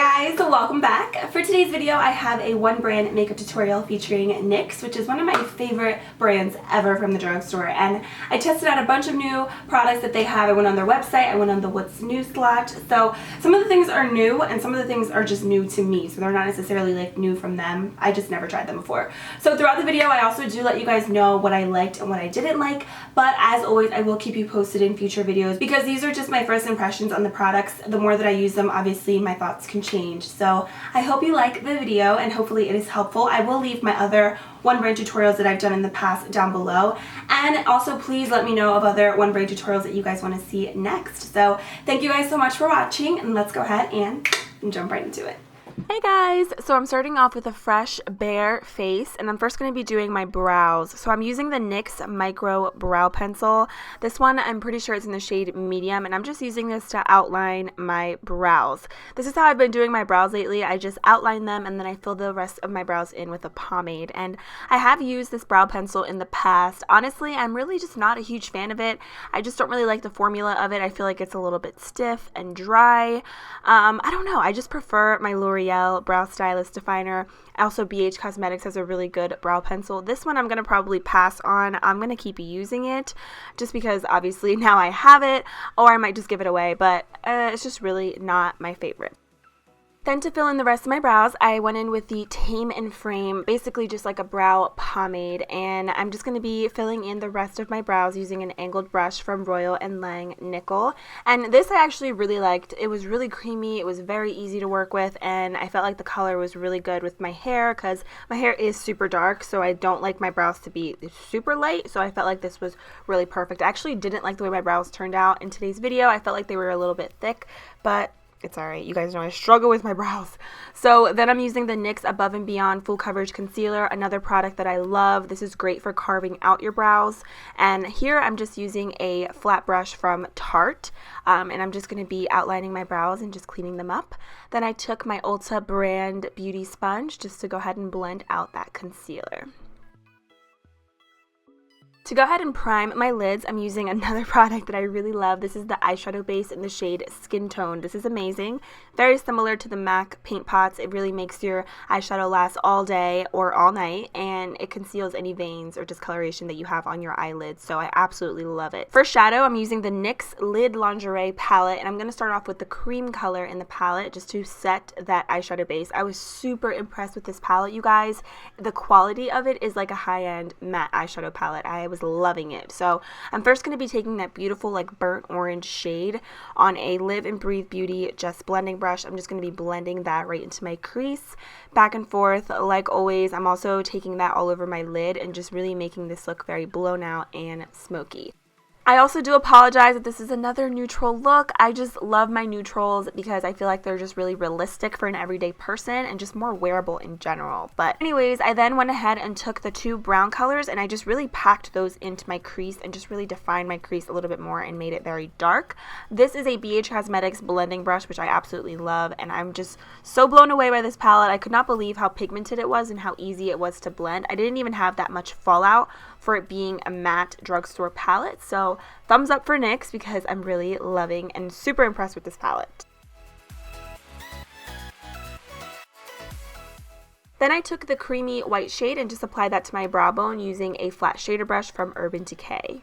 guys, so welcome back. For today's video, I have a one brand makeup tutorial featuring NYX, which is one of my favorite brands ever from the drugstore. And I tested out a bunch of new products that they have. I went on their website, I went on the What's New slot. So some of the things are new and some of the things are just new to me. So they're not necessarily like new from them. I just never tried them before. So throughout the video, I also do let you guys know what I liked and what I didn't like. But as always, I will keep you posted in future videos because these are just my first impressions on the products. The more that I use them, obviously my thoughts can change. So I hope you like the video and hopefully it is helpful. I will leave my other one brand tutorials that I've done in the past down below, and also please let me know of other one brand tutorials that you guys want to see next. So thank you guys so much for watching, and let's go ahead and jump right into it. Hey guys, so I'm starting off with a fresh bare face, and I'm first going to be doing my brows. So I'm using the NYX Micro Brow Pencil. This one, I'm pretty sure it's in the shade medium, and I'm just using this to outline my brows. This is how I've been doing my brows lately. I just outline them and then I fill the rest of my brows in with a pomade. And I have used this brow pencil in the past. Honestly, I'm really just not a huge fan of it. I just don't really like the formula of it. I feel like it's a little bit stiff and dry. I don't know. I just prefer my L'Oreal Brow Stylist Definer. Also, Beige Cosmetics has a really good brow pencil. This one I'm going to probably pass on. I'm going to keep using it just because obviously now I have it, or I might just give it away, but it's just really not my favorite. Then to fill in the rest of my brows, I went in with the Tame and Frame, basically just like a brow pomade, and I'm just going to be filling in the rest of my brows using an angled brush from Royal & Lang Nickel. And this I actually really liked. It was really creamy, it was very easy to work with, and I felt like the color was really good with my hair because my hair is super dark, so I don't like my brows to be super light, so I felt like this was really perfect. I actually didn't like the way my brows turned out in today's video. I felt like they were a little bit thick, but it's alright. You guys know I struggle with my brows. So then I'm using the NYX Above and Beyond Full Coverage Concealer, another product that I love. This is great for carving out your brows. And here I'm just using a flat brush from Tarte. And I'm just going to be outlining my brows and just cleaning them up. Then I took my Ulta brand beauty sponge just to go ahead and blend out that concealer. To go ahead and prime my lids, I'm using another product that I really love. This is the eyeshadow base in the shade Skin Tone. This is amazing. Very similar to the MAC paint pots. It really makes your eyeshadow last all day or all night, and it conceals any veins or discoloration that you have on your eyelids, so I absolutely love it. For shadow, I'm using the NYX Lid Lingerie Palette, and I'm going to start off with the cream color in the palette just to set that eyeshadow base. I was super impressed with this palette, you guys. The quality of it is like a high-end matte eyeshadow palette. I was loving it. So I'm first going to be taking that beautiful like burnt orange shade on a Live and Breathe Beauty Just blending brush. I'm just going to be blending that right into my crease, back and forth like always. I'm also taking that all over my lid and just really making this look very blown out and smoky. I also do apologize that this is another neutral look. I just love my neutrals because I feel like they're just really realistic for an everyday person and just more wearable in general. But anyways, I then went ahead and took the two brown colors and I just really packed those into my crease and just really defined my crease a little bit more and made it very dark. This is a BH Cosmetics blending brush, which I absolutely love, and I'm just so blown away by this palette. I could not believe how pigmented it was and how easy it was to blend. I didn't even have that much fallout for it being a matte drugstore palette, so thumbs up for NYX because I'm really loving and super impressed with this palette. Then I took the creamy white shade and just applied that to my brow bone using a flat shader brush from Urban Decay.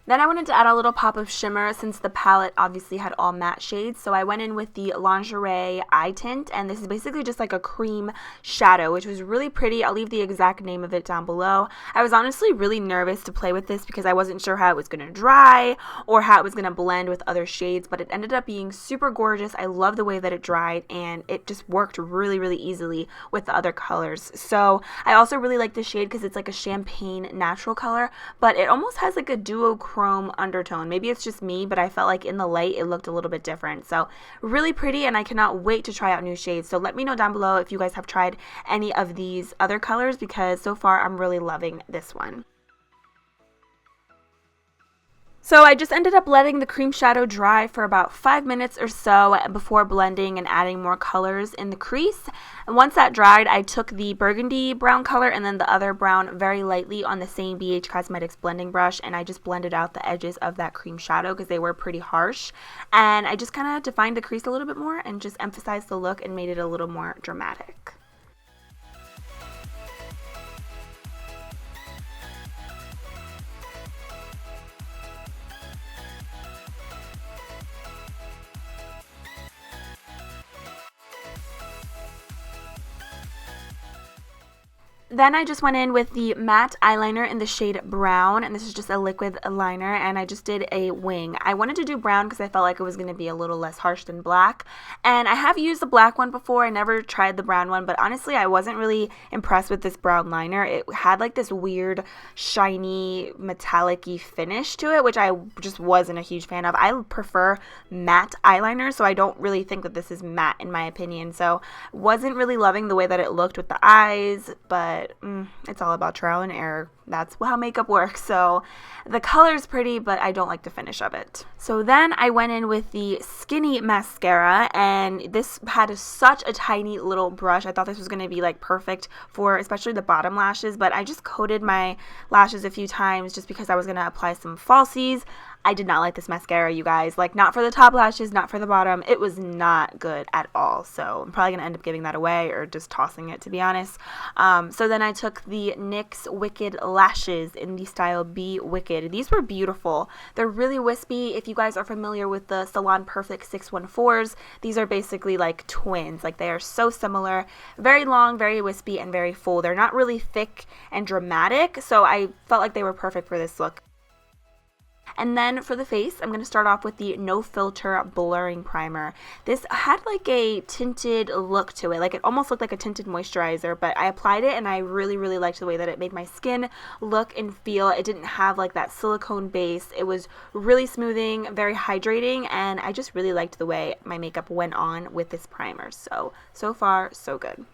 Then I wanted to add a little pop of shimmer since the palette obviously had all matte shades. So I went in with the Lingerie Eye Tint, and this is basically just like a cream shadow, which was really pretty. I'll leave the exact name of it down below. I was honestly really nervous to play with this because I wasn't sure how it was going to dry or how it was going to blend with other shades, but it ended up being super gorgeous. I love the way that it dried, and it just worked really, really easily with the other colors. So I also really like this shade because it's like a champagne natural color, but it almost has like a duochrome undertone. Maybe it's just me, but I felt like in the light it looked a little bit different. So really pretty, and I cannot wait to try out new shades. So let me know down below if you guys have tried any of these other colors because so far I'm really loving this one. So I just ended up letting the cream shadow dry for about 5 minutes or so before blending and adding more colors in the crease. And once that dried, I took the burgundy brown color and then the other brown very lightly on the same BH Cosmetics blending brush, and I just blended out the edges of that cream shadow because they were pretty harsh. And I just kind of defined the crease a little bit more and just emphasized the look and made it a little more dramatic. Then I just went in with the matte eyeliner in the shade Brown, and this is just a liquid liner, and I just did a wing. I wanted to do brown because I felt like it was going to be a little less harsh than black, and I have used the black one before. I never tried the brown one, but honestly I wasn't really impressed with this brown liner. It had like this weird shiny metallic-y finish to it, which I just wasn't a huge fan of. I prefer matte eyeliner, so I don't really think that this is matte in my opinion, so wasn't really loving the way that it looked with the eyes, but it's all about trial and error. That's how makeup works. So the color is pretty, but I don't like the finish of it. So then I went in with the Skinny Mascara, and this had such a tiny little brush. I thought this was going to be like perfect for especially the bottom lashes, but I just coated my lashes a few times just because I was going to apply some falsies. I did not like this mascara, you guys. Like, not for the top lashes, not for the bottom. It was not good at all. So I'm probably going to end up giving that away or just tossing it, to be honest. So then I took the NYX Wicked Lashes in the style Be Wicked. These were beautiful. They're really wispy. If you guys are familiar with the Salon Perfect 614s, these are basically like twins. Like, they are so similar. Very long, very wispy, and very full. They're not really thick and dramatic, so I felt like they were perfect for this look. And then for the face, I'm going to start off with the No Filter Blurring Primer. This had like a tinted look to it. Like, it almost looked like a tinted moisturizer, but I applied it and I really, really liked the way that it made my skin look and feel. It didn't have like that silicone base. It was really smoothing, very hydrating, and I just really liked the way my makeup went on with this primer. So far, so good.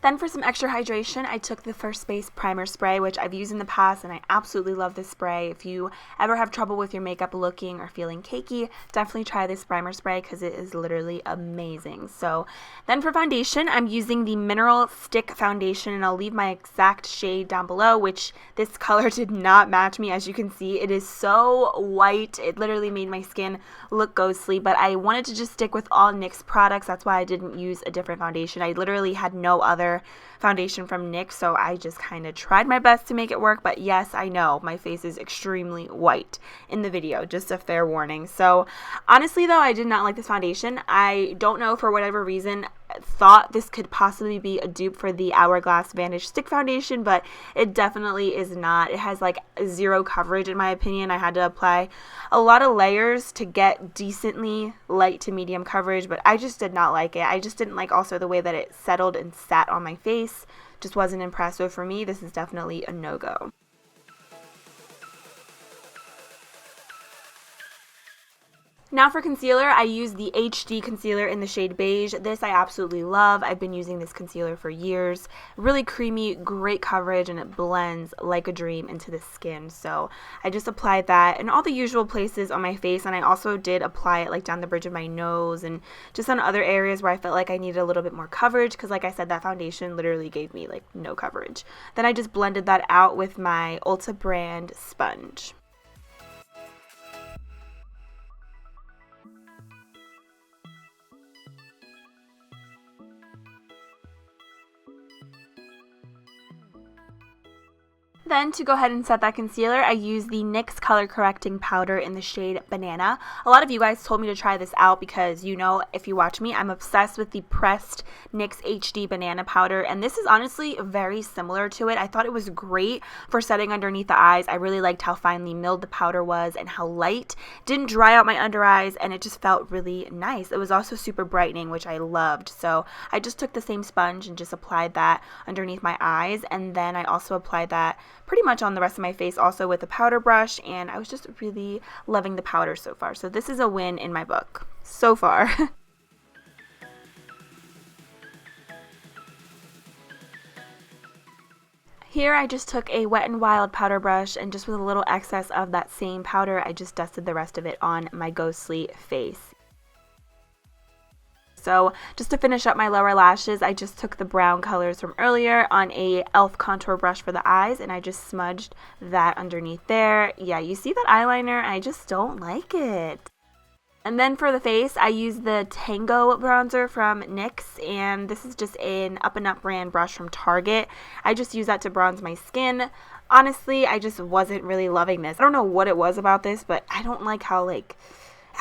Then for some extra hydration, I took the First Base Primer Spray, which I've used in the past, and I absolutely love this spray. If you ever have trouble with your makeup looking or feeling cakey, definitely try this primer spray because it is literally amazing. So then for foundation, I'm using the Mineral Stick Foundation, and I'll leave my exact shade down below, which this color did not match me. As you can see, it is so white. It literally made my skin look ghostly, but I wanted to just stick with all NYX products. That's why I didn't use a different foundation. I literally had no other foundation from NYX, so I just kind of tried my best to make it work. But yes, I know my face is extremely white in the video, just a fair warning. So honestly though, I did not like this foundation. I don't know, for whatever reason, thought this could possibly be a dupe for the Hourglass Vanish Stick Foundation, but it definitely is not. It has like zero coverage in my opinion. I had to apply a lot of layers to get decently light to medium coverage, but I just did not like it. I just didn't like also the way that it settled and sat on my face. Just wasn't impressed. So for me, this is definitely a no-go. Now for concealer, I use the HD Concealer in the shade Beige. This I absolutely love. I've been using this concealer for years. Really creamy, great coverage, and it blends like a dream into the skin. So I just applied that in all the usual places on my face, and I also did apply it like down the bridge of my nose and just on other areas where I felt like I needed a little bit more coverage, because like I said, that foundation literally gave me like no coverage. Then I just blended that out with my Ulta brand sponge. Then to go ahead and set that concealer, I use the NYX Color Correcting Powder in the shade Banana. A lot of you guys told me to try this out because, you know, if you watch me, I'm obsessed with the pressed NYX HD Banana Powder, and this is honestly very similar to it. I thought it was great for setting underneath the eyes. I really liked how finely milled the powder was and how light. Didn't dry out my under eyes, and it just felt really nice. It was also super brightening, which I loved. So I just took the same sponge and just applied that underneath my eyes, and then I also applied that pretty much on the rest of my face also with a powder brush, and I was just really loving the powder so far. So this is a win in my book so far. Here I just took a Wet n Wild powder brush and just with a little excess of that same powder, I just dusted the rest of it on my ghostly face. So just to finish up my lower lashes, I just took the brown colors from earlier on a e.l.f. contour brush for the eyes, and I just smudged that underneath there. Yeah, you see that eyeliner? I just don't like it. And then for the face, I used the Tango Bronzer from NYX, and this is just an Up and Up brand brush from Target. I just use that to bronze my skin. Honestly, I just wasn't really loving this. I don't know what it was about this, but I don't like how, I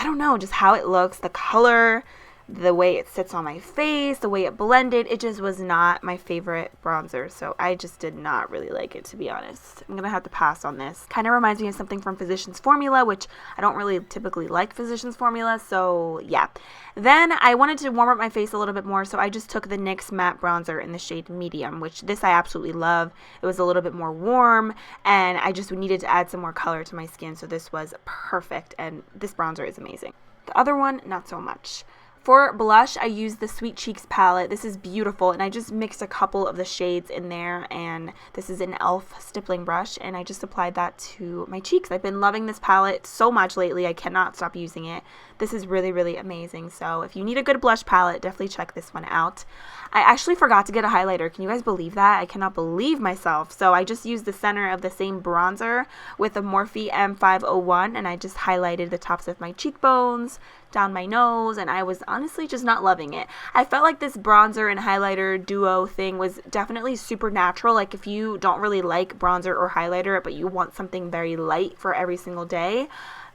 don't know, just how it looks, the color, the way it sits on my face, the way it blended. It just was not my favorite bronzer, so I just did not really like it, to be honest. I'm gonna have to pass on this. Kind of reminds me of something from Physicians Formula, which I don't really typically like Physicians Formula, so yeah. Then I wanted to warm up my face a little bit more, so I just took the NYX matte bronzer in the shade medium, which this I absolutely love. It was a little bit more warm, and I just needed to add some more color to my skin, so this was perfect, and this bronzer is amazing. The other one, not so much. For blush, I used the Sweet Cheeks palette. This is beautiful, and I just mixed a couple of the shades in there, and this is an e.l.f. stippling brush, and I just applied that to my cheeks. I've been loving this palette so much lately. I cannot stop using it. This is really, really amazing, so if you need a good blush palette, definitely check this one out. I actually forgot to get a highlighter. Can you guys believe that? I cannot believe myself. So I just used the center of the same bronzer with a Morphe M501, and I just highlighted the tops of my cheekbones, down my nose, and I was honestly just not loving it. I felt like this bronzer and highlighter duo thing was definitely super natural. Like if you don't really like bronzer or highlighter, but you want something very light for every single day,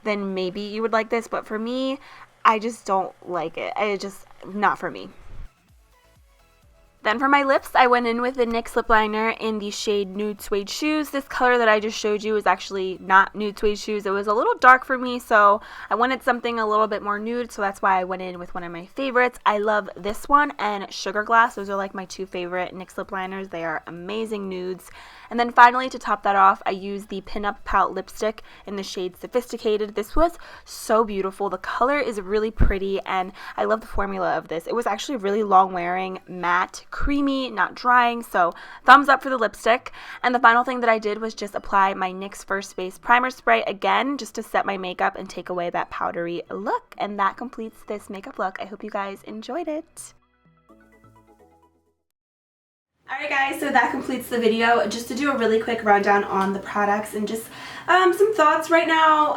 then maybe you would like this. But for me, I just don't like it. It's just not for me. Then for my lips, I went in with the NYX lip liner in the shade Nude Suede Shoes. This color that I just showed you is actually not Nude Suede Shoes. It was a little dark for me, so I wanted something a little bit more nude, so that's why I went in with one of my favorites. I love this one and Sugar Glass. Those are like my two favorite NYX lip liners. They are amazing nudes. And then finally, to top that off, I used the Pin Up Pout lipstick in the shade Sophisticated. This was so beautiful. The color is really pretty, and I love the formula of this. It was actually really long wearing, matte, creamy, not drying, so thumbs up for the lipstick. And the final thing that I did was just apply my NYX First Base primer spray again, just to set my makeup and take away that powdery look. And that completes this makeup look. I hope you guys enjoyed it. Alright guys, so that completes the video. Just to do a really quick rundown on the products and just some thoughts right now.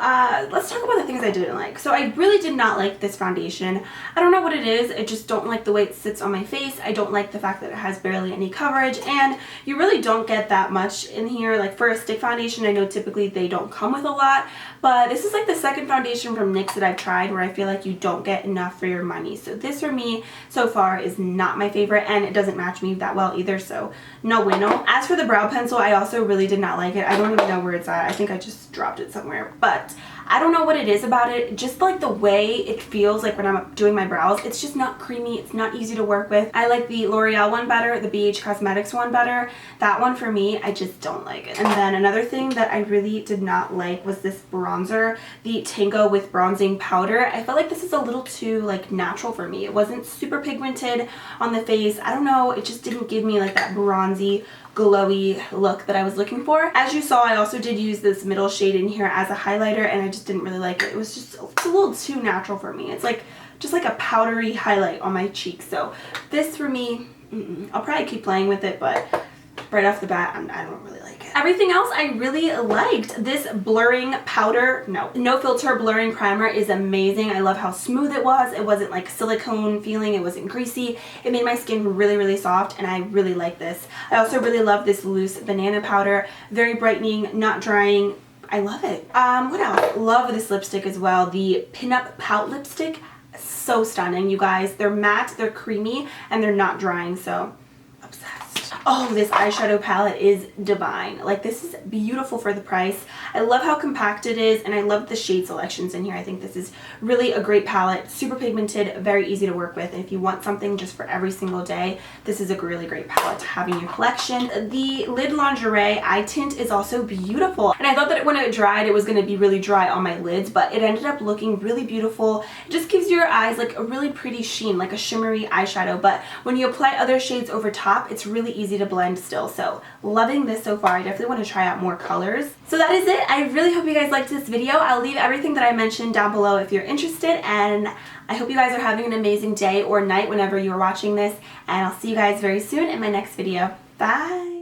Let's talk about the things I didn't like. So I really did not like this foundation. I don't know what it is. I just don't like the way it sits on my face. I don't like the fact that it has barely any coverage, and you really don't get that much in here. Like for a stick foundation, I know typically they don't come with a lot, but this is like the second foundation from NYX that I've tried where I feel like you don't get enough for your money. So this for me so far is not my favorite, and it doesn't match me that well either, so no bueno. As for the brow pencil, I also really did not like it. I don't even know where it's at. I think I just dropped it somewhere, but I don't know what it is about it. Just like the way it feels like when I'm doing my brows, it's just not creamy. It's not easy to work with. I like the L'Oreal one better, the Beige Cosmetics one better. That one for me, I just don't like it. And then another thing that I really did not like was this bronzer, the Tango with Bronzing Powder. I felt like this is a little too like natural for me. It wasn't super pigmented on the face. I don't know, it just didn't give me like that bronzy, glowy look that I was looking for. As you saw, I also did use this middle shade in here as a highlighter, and I just didn't really like it. It was just a little too natural for me. It's like just like a powdery highlight on my cheeks. So this for me, I'll probably keep playing with it, but right off the bat, I don't really like it. Everything else I really liked. This blurring powder, no filter blurring primer is amazing. I love how smooth it was. It wasn't like silicone feeling. It wasn't greasy. It made my skin really, really soft, and I really like this. I also really love this loose banana powder. Very brightening, not drying. I love it. What else? Love this lipstick as well. The Pin Up Pout lipstick. So stunning, you guys. They're matte, they're creamy, and they're not drying, so obsessed. Oh, this eyeshadow palette is divine. Like, this is beautiful for the price. I love how compact it is, and I love the shade selections in here. I think this is really a great palette. Super pigmented, very easy to work with, and if you want something just for every single day, this is a really great palette to have in your collection. The Lid Lingerie Eye Tint is also beautiful, and I thought that when it dried, it was going to be really dry on my lids, but it ended up looking really beautiful. It just gives your eyes like a really pretty sheen, like a shimmery eyeshadow, but when you apply other shades over top, it's really easy easy to blend still. So loving this so far. I definitely want to try out more colors. So that is it. I really hope you guys liked this video. I'll leave everything that I mentioned down below if you're interested, and I hope you guys are having an amazing day or night whenever you are watching this, and I'll see you guys very soon in my next video. Bye!